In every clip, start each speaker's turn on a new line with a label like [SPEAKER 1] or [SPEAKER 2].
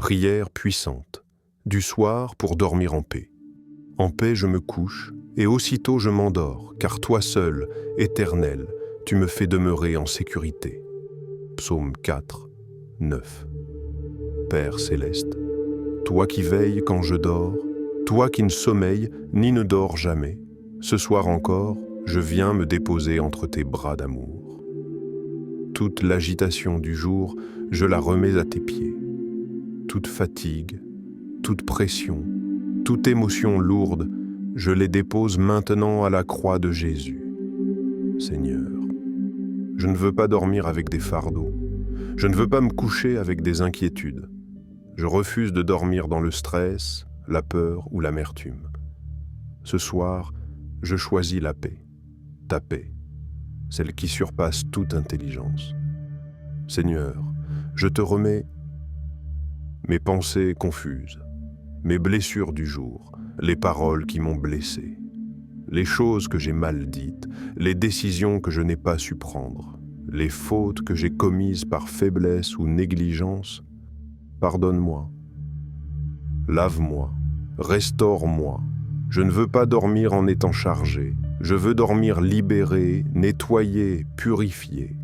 [SPEAKER 1] prière puissante, du soir pour dormir en paix. En paix je me couche, et aussitôt je m'endors, car toi seul, Éternel, tu me fais demeurer en sécurité. Psaume 4, 9. Père céleste, toi qui veilles quand je dors, toi qui ne sommeilles ni ne dors jamais, ce soir encore, je viens me déposer entre tes bras d'amour. Toute l'agitation du jour, je la remets à tes pieds. Toute fatigue, toute pression, toute émotion lourde, je les dépose maintenant à la croix de Jésus. Seigneur, je ne veux pas dormir avec des fardeaux. Je ne veux pas me coucher avec des inquiétudes. Je refuse de dormir dans le stress, la peur ou l'amertume. Ce soir, je choisis la paix, ta paix, celle qui surpasse toute intelligence. Seigneur, je te remets mes pensées confuses, mes blessures du jour, les paroles qui m'ont blessé, les choses que j'ai mal dites, les décisions que je n'ai pas su prendre, les fautes que j'ai commises par faiblesse ou négligence. Pardonne-moi, lave-moi, restaure-moi. Je ne veux pas dormir en étant chargé. Je veux dormir libéré, nettoyé, purifié.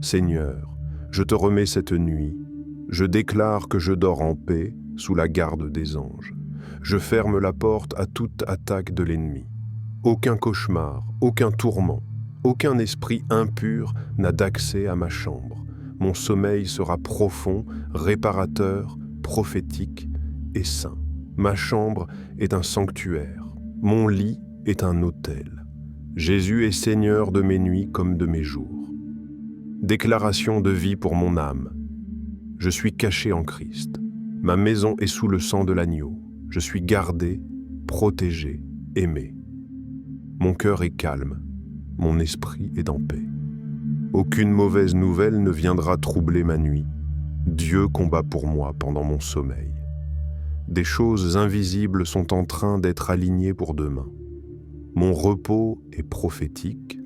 [SPEAKER 1] Seigneur, je te remets cette nuit. Je déclare que je dors en paix sous la garde des anges. Je ferme la porte à toute attaque de l'ennemi. Aucun cauchemar, aucun tourment, aucun esprit impur n'a d'accès à ma chambre. Mon sommeil sera profond, réparateur, prophétique et saint. Ma chambre est un sanctuaire. Mon lit est un autel. Jésus est Seigneur de mes nuits comme de mes jours. Déclaration de vie pour mon âme. Je suis caché en Christ. Ma maison est sous le sang de l'agneau. Je suis gardé, protégé, aimé. Mon cœur est calme. Mon esprit est en paix. Aucune mauvaise nouvelle ne viendra troubler ma nuit. Dieu combat pour moi pendant mon sommeil. Des choses invisibles sont en train d'être alignées pour demain. Mon repos est prophétique,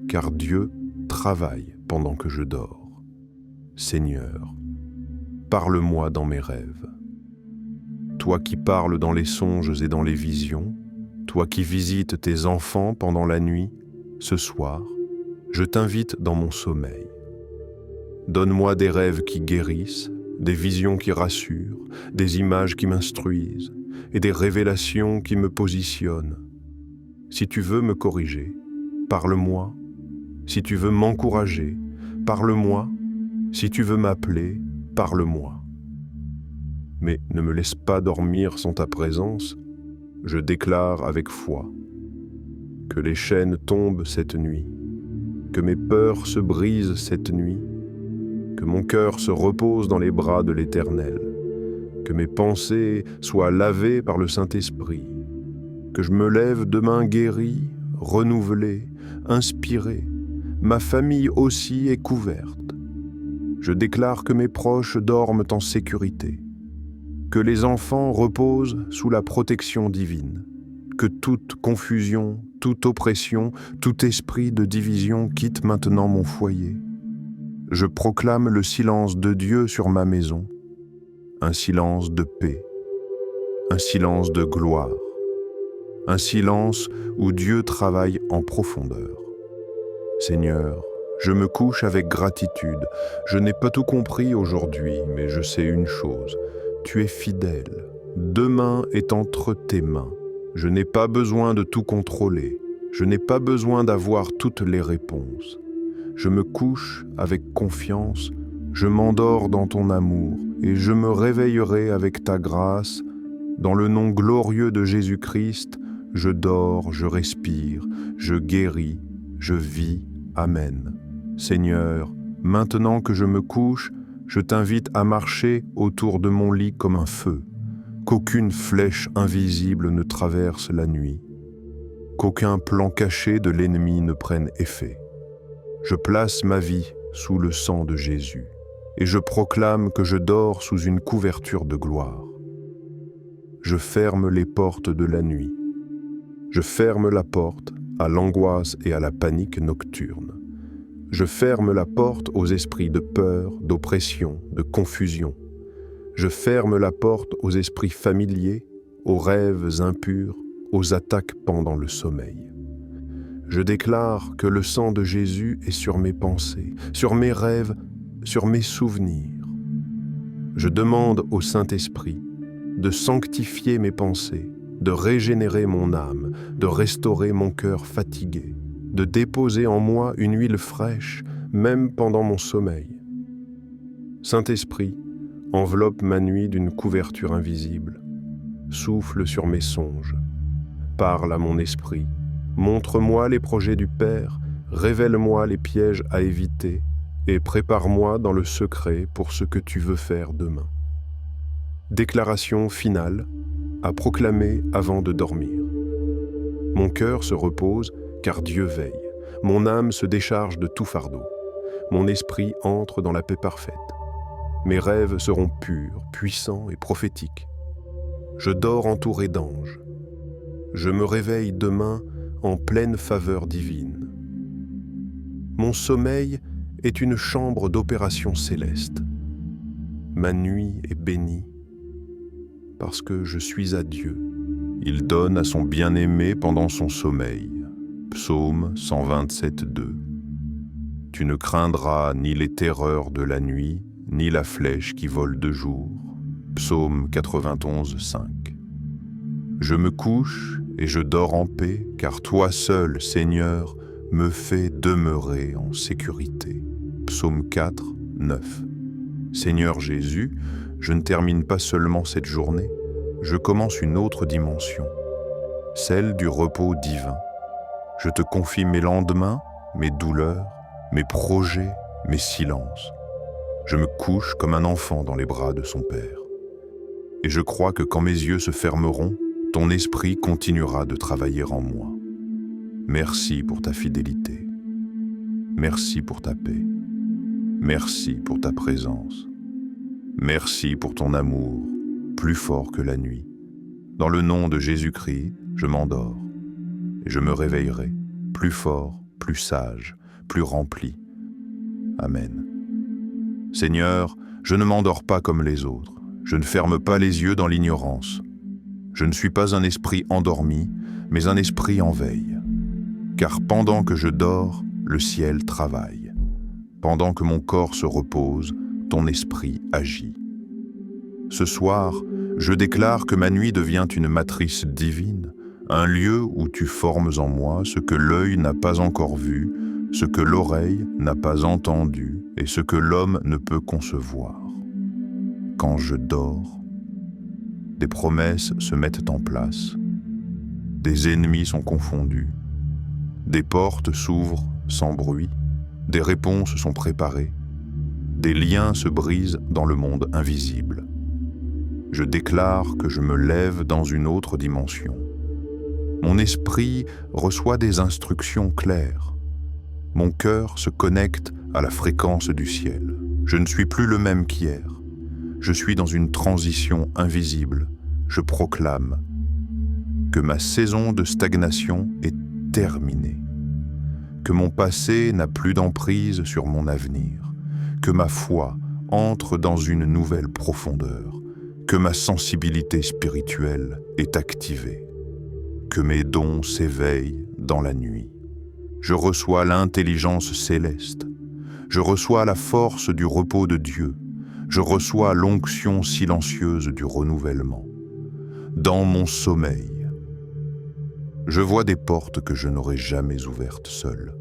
[SPEAKER 1] car Dieu travaille pendant que je dors. Seigneur, parle-moi dans mes rêves. Toi qui parles dans les songes et dans les visions, toi qui visites tes enfants pendant la nuit, ce soir, je t'invite dans mon sommeil. Donne-moi des rêves qui guérissent, des visions qui rassurent, des images qui m'instruisent et des révélations qui me positionnent. Si tu veux me corriger, parle-moi. Si tu veux m'encourager, parle-moi. Si tu veux m'appeler, parle-moi. Mais ne me laisse pas dormir sans ta présence. Je déclare avec foi que les chaînes tombent cette nuit, que mes peurs se brisent cette nuit, que mon cœur se repose dans les bras de l'Éternel, que mes pensées soient lavées par le Saint-Esprit, que je me lève demain guéri, renouvelé, inspiré. Ma famille aussi est couverte. Je déclare que mes proches dorment en sécurité, que les enfants reposent sous la protection divine, que toute confusion, toute oppression, tout esprit de division quitte maintenant mon foyer. Je proclame le silence de Dieu sur ma maison, un silence de paix, un silence de gloire, un silence où Dieu travaille en profondeur. Seigneur, je me couche avec gratitude. Je n'ai pas tout compris aujourd'hui, mais je sais une chose, tu es fidèle. Demain est entre tes mains. Je n'ai pas besoin de tout contrôler. Je n'ai pas besoin d'avoir toutes les réponses. Je me couche avec confiance, je m'endors dans ton amour et je me réveillerai avec ta grâce. Dans le nom glorieux de Jésus-Christ, je dors, je respire, je guéris, je vis. Amen. Seigneur, maintenant que je me couche, je t'invite à marcher autour de mon lit comme un feu, qu'aucune flèche invisible ne traverse la nuit, qu'aucun plan caché de l'ennemi ne prenne effet. Je place ma vie sous le sang de Jésus et je proclame que je dors sous une couverture de gloire. Je ferme les portes de la nuit. Je ferme la porte à l'angoisse et à la panique nocturne. Je ferme la porte aux esprits de peur, d'oppression, de confusion. Je ferme la porte aux esprits familiers, aux rêves impurs, aux attaques pendant le sommeil. Je déclare que le sang de Jésus est sur mes pensées, sur mes rêves, sur mes souvenirs. Je demande au Saint-Esprit de sanctifier mes pensées, de régénérer mon âme, de restaurer mon cœur fatigué, de déposer en moi une huile fraîche, même pendant mon sommeil. Saint-Esprit, enveloppe ma nuit d'une couverture invisible, souffle sur mes songes, parle à mon esprit, montre-moi les projets du Père, révèle-moi les pièges à éviter et prépare-moi dans le secret pour ce que tu veux faire demain. Déclaration finale à proclamer avant de dormir. Mon cœur se repose car Dieu veille. Mon âme se décharge de tout fardeau. Mon esprit entre dans la paix parfaite. Mes rêves seront purs, puissants et prophétiques. Je dors entouré d'anges. Je me réveille demain en pleine faveur divine. Mon sommeil est une chambre d'opération céleste. Ma nuit est bénie parce que je suis à Dieu. Il donne à son bien-aimé pendant son sommeil. Psaume 127:2. Tu ne craindras ni les terreurs de la nuit, ni la flèche qui vole de jour. Psaume 91:5. Je me couche et je dors en paix, car toi seul, Seigneur, me fais demeurer en sécurité. Psaume 4:9. Seigneur Jésus, je ne termine pas seulement cette journée, je commence une autre dimension, celle du repos divin. Je te confie mes lendemains, mes douleurs, mes projets, mes silences. Je me couche comme un enfant dans les bras de son Père. Et je crois que quand mes yeux se fermeront, ton esprit continuera de travailler en moi. Merci pour ta fidélité. Merci pour ta paix. Merci pour ta présence. Merci pour ton amour, plus fort que la nuit. Dans le nom de Jésus-Christ, je m'endors et je me réveillerai, plus fort, plus sage, plus rempli. Amen. Seigneur, je ne m'endors pas comme les autres. Je ne ferme pas les yeux dans l'ignorance. Je ne suis pas un esprit endormi, mais un esprit en veille. Car pendant que je dors, le ciel travaille. Pendant que mon corps se repose, ton esprit agit. Ce soir, je déclare que ma nuit devient une matrice divine, un lieu où tu formes en moi ce que l'œil n'a pas encore vu, ce que l'oreille n'a pas entendu et ce que l'homme ne peut concevoir. Quand je dors, des promesses se mettent en place, des ennemis sont confondus, des portes s'ouvrent sans bruit, des réponses sont préparées, des liens se brisent dans le monde invisible. Je déclare que je me lève dans une autre dimension. Mon esprit reçoit des instructions claires. Mon cœur se connecte à la fréquence du ciel. Je ne suis plus le même qu'hier. Je suis dans une transition invisible. Je proclame que ma saison de stagnation est terminée, que mon passé n'a plus d'emprise sur mon avenir, que ma foi entre dans une nouvelle profondeur, que ma sensibilité spirituelle est activée, que mes dons s'éveillent dans la nuit. Je reçois l'intelligence céleste, je reçois la force du repos de Dieu, je reçois l'onction silencieuse du renouvellement. Dans mon sommeil, je vois des portes que je n'aurais jamais ouvertes seul.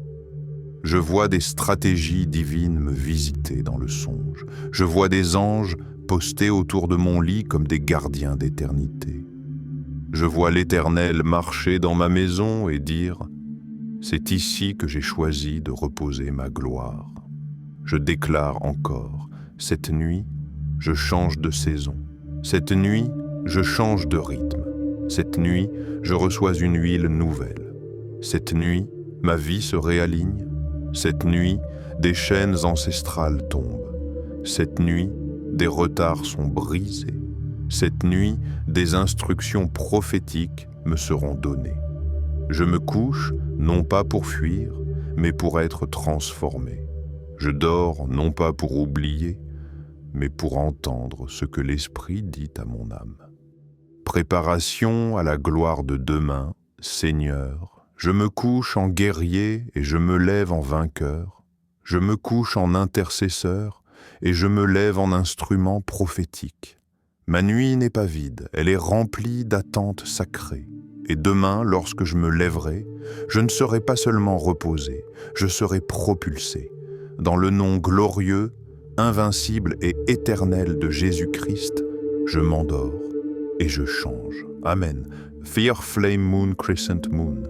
[SPEAKER 1] Je vois des stratégies divines me visiter dans le songe. Je vois des anges postés autour de mon lit comme des gardiens d'éternité. Je vois l'Éternel marcher dans ma maison et dire « C'est ici que j'ai choisi de reposer ma gloire ». Je déclare encore « Cette nuit, je change de saison. Cette nuit, je change de rythme. Cette nuit, je reçois une huile nouvelle. Cette nuit, ma vie se réaligne. Cette nuit, des chaînes ancestrales tombent. Cette nuit, des retards sont brisés. Cette nuit, des instructions prophétiques me seront données. Je me couche, non pas pour fuir, mais pour être transformé. Je dors, non pas pour oublier, mais pour entendre ce que l'Esprit dit à mon âme. Préparation à la gloire de demain, Seigneur, je me couche en guerrier et je me lève en vainqueur, je me couche en intercesseur et je me lève en instrument prophétique. Ma nuit n'est pas vide, elle est remplie d'attentes sacrées. Et demain, lorsque je me lèverai, je ne serai pas seulement reposé, je serai propulsé. Dans le nom glorieux, invincible et éternel de Jésus-Christ, je m'endors et je change. Amen. Fire Flame Moon Crescent Moon.